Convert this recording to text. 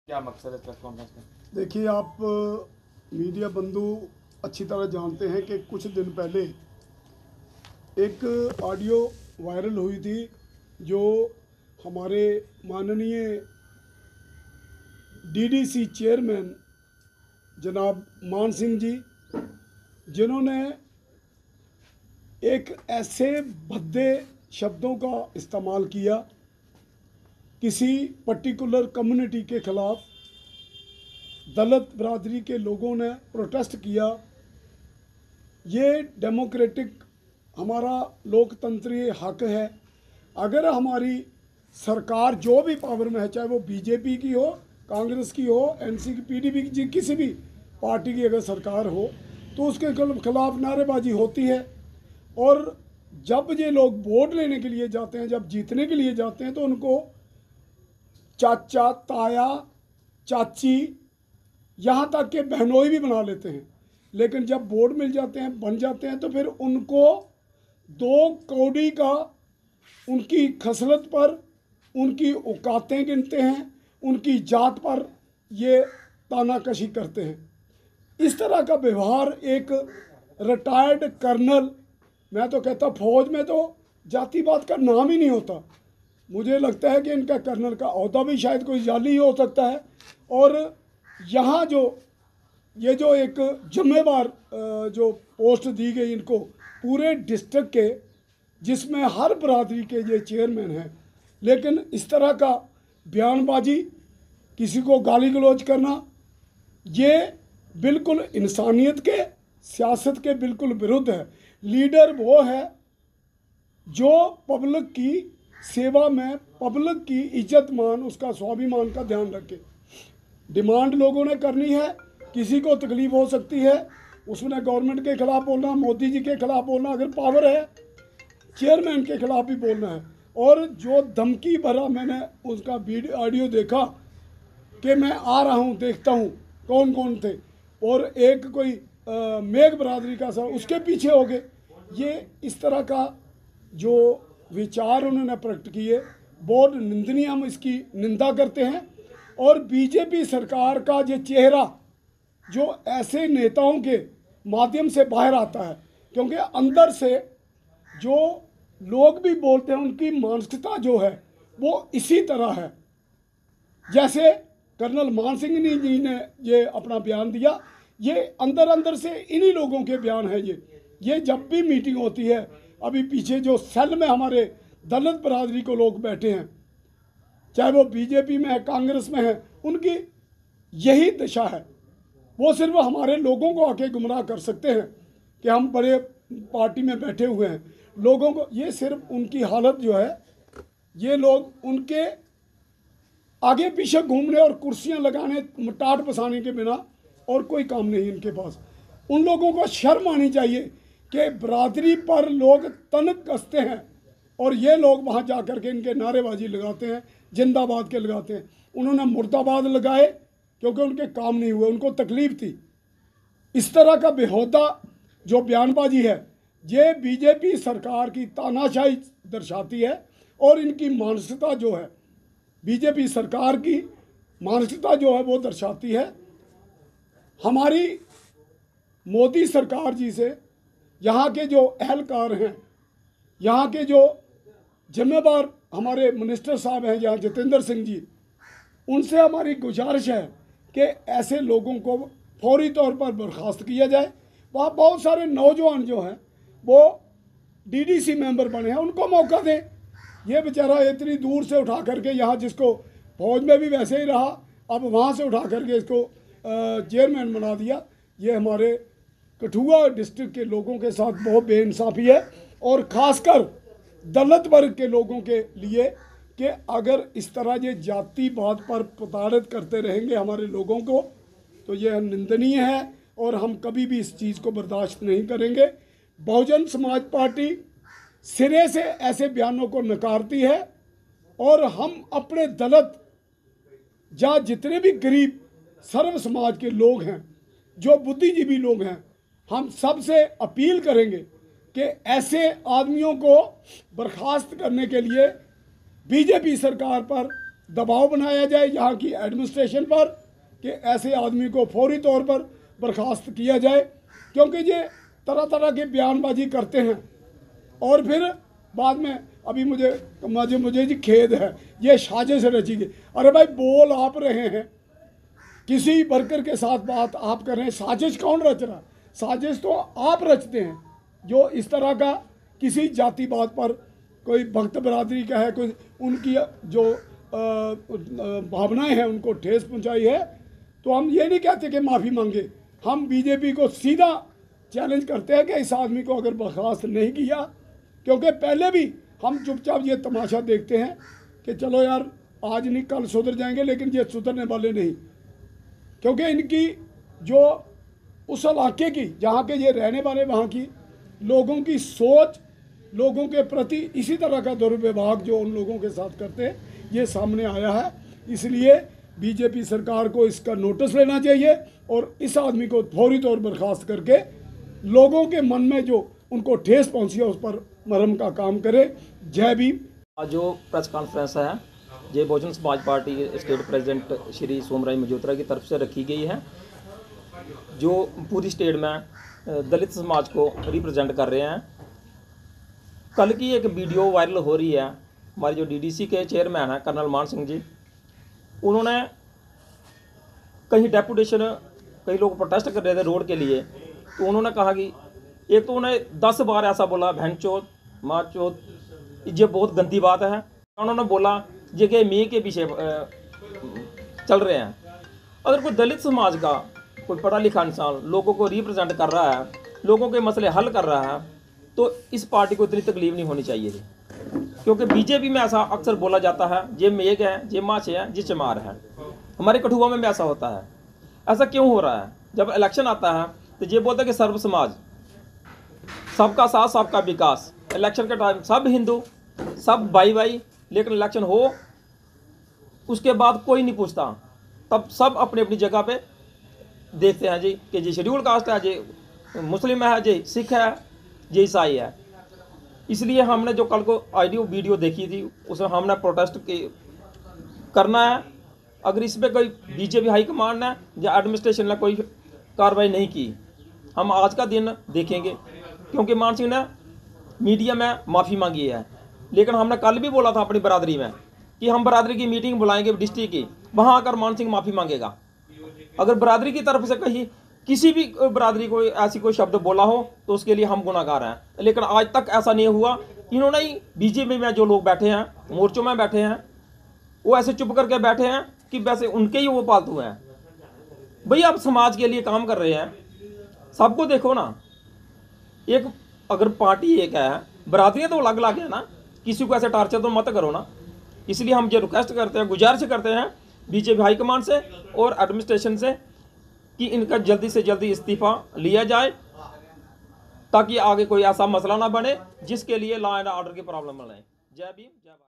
क्या मकसद है प्रेस कॉन्फ्रेंस में? देखिए, आप मीडिया बंधु अच्छी तरह जानते हैं कि कुछ दिन पहले एक ऑडियो वायरल हुई थी जो हमारे माननीय डीडीसी चेयरमैन जनाब मान सिंह जी, जिन्होंने एक ऐसे भद्दे शब्दों का इस्तेमाल किया किसी पर्टिकुलर कम्युनिटी के ख़िलाफ़। दलित बरादरी के लोगों ने प्रोटेस्ट किया। ये डेमोक्रेटिक हमारा लोकतंत्रीय हक है। अगर हमारी सरकार जो भी पावर में है, चाहे वो बीजेपी की हो, कांग्रेस की हो, एनसी की, पीडीपी की, किसी भी पार्टी की अगर सरकार हो, तो उसके खिलाफ नारेबाजी होती है। और जब ये लोग वोट लेने के लिए जाते हैं, जब जीतने के लिए जाते हैं, तो उनको चाचा, ताया, चाची, यहाँ तक के बहनोई भी बना लेते हैं। लेकिन जब वोट मिल जाते हैं, बन जाते हैं, तो फिर उनको दो कौड़ी का उनकी खसलत पर, उनकी औकातें गिनते हैं, उनकी जात पर ये तानाकशी करते हैं। इस तरह का व्यवहार एक रिटायर्ड कर्नल, मैं तो कहता फौज में तो जातिवाद का नाम ही नहीं होता। मुझे लगता है कि इनका कर्नल का ओहदा भी शायद कोई जाली हो सकता है। और यहाँ जो ये जो एक जिम्मेवार जो पोस्ट दी गई इनको पूरे डिस्ट्रिक्ट के, जिसमें हर बरादरी के ये चेयरमैन हैं, लेकिन इस तरह का बयानबाजी, किसी को गाली गलौज करना, ये बिल्कुल इंसानियत के, सियासत के बिल्कुल विरुद्ध है। लीडर वो है जो पब्लिक की सेवा में, पब्लिक की इज्जत मान, उसका स्वाभिमान का ध्यान रखे। डिमांड लोगों ने करनी है, किसी को तकलीफ हो सकती है, उसने गवर्नमेंट के खिलाफ बोलना, मोदी जी के खिलाफ बोलना, अगर पावर है चेयरमैन के खिलाफ भी बोलना है। और जो धमकी भरा, मैंने उसका वीडियो ऑडियो देखा कि मैं आ रहा हूँ, देखता हूँ कौन कौन थे, और एक कोई मेघ बरादरी का सा उसके पीछे हो गए। ये इस तरह का जो विचार उन्होंने प्रकट किए, बहुत निंदनीय, हम इसकी निंदा करते हैं। और बीजेपी सरकार का ये चेहरा जो ऐसे नेताओं के माध्यम से बाहर आता है, क्योंकि अंदर से जो लोग भी बोलते हैं, उनकी मानसिकता जो है वो इसी तरह है। जैसे कर्नल मान सिंह जी ने ये अपना बयान दिया, ये अंदर अंदर से इन्हीं लोगों के बयान है। ये जब भी मीटिंग होती है, अभी पीछे जो सेल में हमारे दलित बरादरी को लोग बैठे हैं, चाहे वो बीजेपी में है, कांग्रेस में है, उनकी यही दशा है। वो सिर्फ हमारे लोगों को आके गुमराह कर सकते हैं कि हम बड़े पार्टी में बैठे हुए हैं। लोगों को ये सिर्फ उनकी हालत जो है, ये लोग उनके आगे पीछे घूमने और कुर्सियां लगाने, टाट बसाने के बिना और कोई काम नहीं इनके पास। उन लोगों को शर्म आनी चाहिए कि बरादरी पर लोग तनक कसते हैं और ये लोग वहाँ जा कर के इनके नारेबाजी लगाते हैं, जिंदाबाद के लगाते हैं। उन्होंने मुर्दाबाद लगाए क्योंकि उनके काम नहीं हुए, उनको तकलीफ थी। इस तरह का बेहुदा जो बयानबाजी है, ये बीजेपी सरकार की तानाशाही दर्शाती है। और इनकी मानसिकता जो है, बीजेपी सरकार की मानसिकता जो है वो दर्शाती है। हमारी मोदी सरकार जी से, यहाँ के जो एहलकार हैं, यहाँ के जो जिम्मेदार हमारे मिनिस्टर साहब हैं, जहाँ जितेंद्र सिंह जी, उनसे हमारी गुजारिश है कि ऐसे लोगों को फौरी तौर पर बर्खास्त किया जाए। वहाँ बहुत सारे नौजवान जो हैं वो डीडीसी मेंबर बने हैं, उनको मौका दें। ये बेचारा इतनी दूर से उठा करके यहाँ, जिसको फौज में भी वैसे ही रहा, अब वहाँ से उठा करके इसको चेयरमैन बना दिया। ये हमारे कठुआ डिस्ट्रिक्ट के लोगों के साथ बहुत बेइंसाफ़ी है, और ख़ासकर दलित वर्ग के लोगों के लिए, कि अगर इस तरह ये जातिवाद पर प्रताड़ित करते रहेंगे हमारे लोगों को, तो यह निंदनीय है और हम कभी भी इस चीज़ को बर्दाश्त नहीं करेंगे। बहुजन समाज पार्टी सिरे से ऐसे बयानों को नकारती है, और हम अपने दलित या जितने भी गरीब सर्व समाज के लोग हैं, जो बुद्धिजीवी लोग हैं, हम सब से अपील करेंगे कि ऐसे आदमियों को बर्खास्त करने के लिए बीजेपी सरकार पर दबाव बनाया जाए यहाँ की एडमिनिस्ट्रेशन पर कि ऐसे आदमी को फौरी तौर पर बर्खास्त किया जाए, क्योंकि ये तरह तरह की बयानबाजी करते हैं और फिर बाद में अभी मुझे जी खेद है, ये साजिश रची गई। अरे भाई बोल आप रहे हैं, किसी वर्कर के साथ बात आप कर रहे हैं, साजिश कौन रच रहा है? साजिश तो आप रचते हैं। जो इस तरह का किसी जातिवाद पर कोई भक्त बरादरी का है, कोई उनकी जो भावनाएं हैं उनको ठेस पहुंचाई है, तो हम ये नहीं कहते कि माफ़ी मांगे। हम बीजेपी को सीधा चैलेंज करते हैं कि इस आदमी को अगर बर्खास्त नहीं किया, क्योंकि पहले भी हम चुपचाप ये तमाशा देखते हैं कि चलो यार आज नहीं कल सुधर जाएंगे, लेकिन ये सुधरने वाले नहीं, क्योंकि इनकी जो उस इलाके की जहाँ के ये रहने वाले वहाँ की लोगों की सोच, लोगों के प्रति इसी तरह का दुर्व्यवहार जो उन लोगों के साथ करते हैं, ये सामने आया है। इसलिए बीजेपी सरकार को इसका नोटिस लेना चाहिए और इस आदमी को फौरी तौर पर बर्खास्त करके लोगों के मन में जो उनको ठेस पहुंची है उस पर मरहम का काम करे। जय भीम। आज जो प्रेस कॉन्फ्रेंस है ये बहुजन समाज पार्टी के स्टेट प्रेसिडेंट श्री सोमराज मजोत्रा की तरफ से रखी गई है, जो पूरी स्टेट में दलित समाज को रिप्रेजेंट कर रहे हैं। कल की एक वीडियो वायरल हो रही है, हमारे जो डीडीसी के चेयरमैन हैं कर्नल मान सिंह जी, उन्होंने कहीं डेपुटेशन, कई लोग प्रोटेस्ट कर रहे थे रोड के लिए, तो उन्होंने कहा कि एक तो उन्हें 10 बार ऐसा बोला बहन चोद माँ चोद, ये बहुत गंदी बात है। उन्होंने बोला ये कि मी के पीछे चल रहे हैं। अगर कोई दलित समाज का कोई पढ़ा लिखा इंसान लोगों को रिप्रेजेंट कर रहा है, लोगों के मसले हल कर रहा है, तो इस पार्टी को इतनी तकलीफ नहीं होनी चाहिए थी। क्योंकि बीजेपी में ऐसा अक्सर बोला जाता है ये मेघ है, ये माछे है, ये चमार है। हमारे कठुआ में भी ऐसा होता है। ऐसा क्यों हो रहा है? जब इलेक्शन आता है तो ये बोलते हैं कि सर्व समाज, सबका साथ सबका विकास। इलेक्शन के टाइम सब हिंदू, सब भाई भाई, लेकिन इलेक्शन हो उसके बाद कोई नहीं पूछता, तब सब अपनी अपनी जगह पे देखते हैं जी कि जी शेड्यूल कास्ट है, जी मुस्लिम है, जी सिख है, जी ईसाई है। इसलिए हमने जो कल को ऑडियो वीडियो देखी थी उसमें हमने प्रोटेस्ट करना है। अगर इस पर कोई बीजेपी हाईकमान ने या एडमिनिस्ट्रेशन ने कोई कार्रवाई नहीं की, हम आज का दिन देखेंगे। क्योंकि मान सिंह ने मीडिया में माफ़ी मांगी है, लेकिन हमने कल भी बोला था अपनी बरादरी में कि हम बरादरी की मीटिंग बुलाएंगे डिस्ट्रिक्ट की, वहाँ आकर मान सिंह माफ़ी मांगेगा। अगर बरादरी की तरफ से कहीं किसी भी बरादरी को ऐसी कोई शब्द बोला हो तो उसके लिए हम गुनाहगार हैं, लेकिन आज तक ऐसा नहीं हुआ। इन्होंने ही बीजेपी में जो लोग बैठे हैं, मोर्चों में बैठे हैं, वो ऐसे चुप करके बैठे हैं कि वैसे उनके ही वो पालतू हैं। भैया आप समाज के लिए काम कर रहे हैं, सबको देखो ना। एक अगर पार्टी एक है, बरादरियाँ तो अलग अलग है ना, किसी को ऐसे टार्चर तो मत करो ना। इसलिए हम ये रिक्वेस्ट करते हैं, गुजारिश करते हैं बीजेपी हाईकमान से और एडमिनिस्ट्रेशन से कि इनका जल्दी से जल्दी इस्तीफा लिया जाए, ताकि आगे कोई ऐसा मसला ना बने जिसके लिए लॉ एंड ऑर्डर की प्रॉब्लम बने। जय भीम, जय भारत।